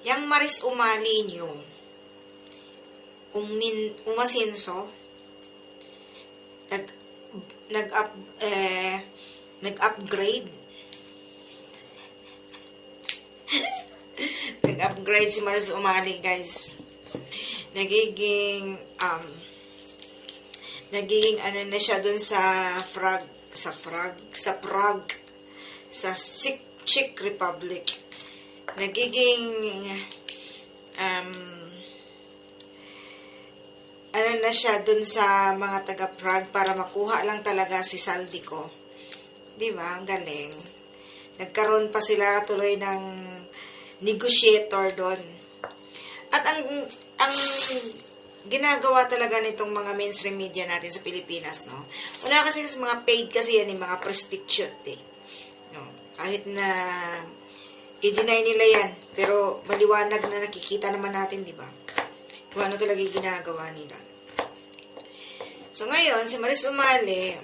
Yang Maris Umali nyo, umasenso, nag-upgrade, nag-upgrade si Maris Umali, guys. Nagiging ano na siya dun sa Czech Republic. Nagiging ano na siya dun sa mga taga-Prague para makuha lang talaga si Saldico. Di ba? Ang galing. Nagkaroon pa sila tuloy ng negotiator doon. At ang ginagawa talaga nitong mga mainstream media natin sa Pilipinas, no? Wala kasi mga paid kasi yan, mga prostitute, eh. No? Kahit na i-deny nila yan, pero maliwanag na nakikita naman natin, di ba? Kung ano talaga yung ginagawa nila. So ngayon, si Maris Umali,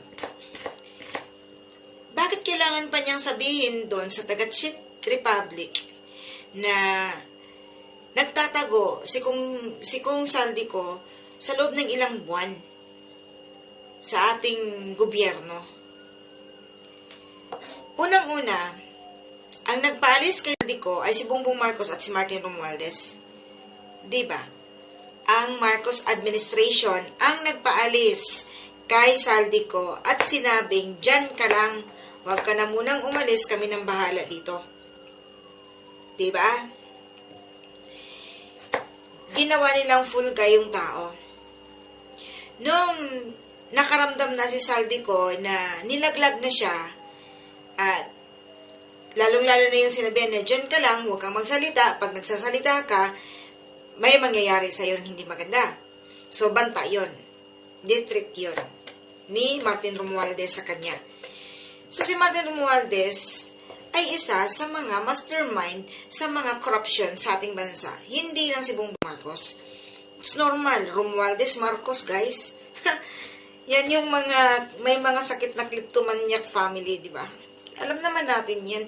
bakit kailangan pa niyang sabihin doon sa taga-Czech Republic na nagtatago si Kung Saldico sa loob ng ilang buwan sa ating gobyerno? Unang-una, ang nagpaalis kay Saldico ay si Bongbong Marcos at si Martin Romualdez. Diba? Ang Marcos administration ang nagpaalis kay Saldico at sinabing, "Diyan ka lang, huwag ka na munang umalis, kami nang bahala dito." Diba? Ginawa nilang full yung tao. Nung nakaramdam na si Saldico na nilaglag na siya, at lalong-lalo na yung sinabihan na, "Diyan ka lang, huwag kang magsalita. Pag nagsasalita ka, may mangyayari sa'yo na hindi maganda." So, banta yun. Detreat yun ni Martin Romualdez sa kanya. So, si Martin Romualdez ay isa sa mga mastermind sa mga corruption sa ating bansa. Hindi lang si Bongbong Marcos. It's normal. Romualdez, Marcos, guys. Yan yung may mga sakit na kleptomaniac family, di ba? Alam naman natin yan.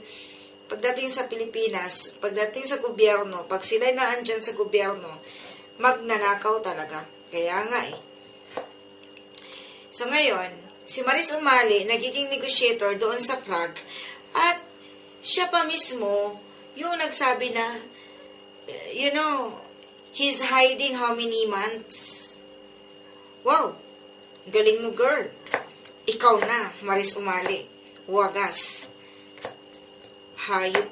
Pagdating sa Pilipinas, pagdating sa gobyerno, pag sila'y naandyan sa gobyerno, magnanakaw talaga. Kaya nga eh. So ngayon, si Maris Umali, nagiging negotiator doon sa Prague, at siya pa mismo yung nagsabi na, he's hiding how many months. Wow! Galing mo, girl. Ikaw na, Maris Umali. Wagas. Hayop.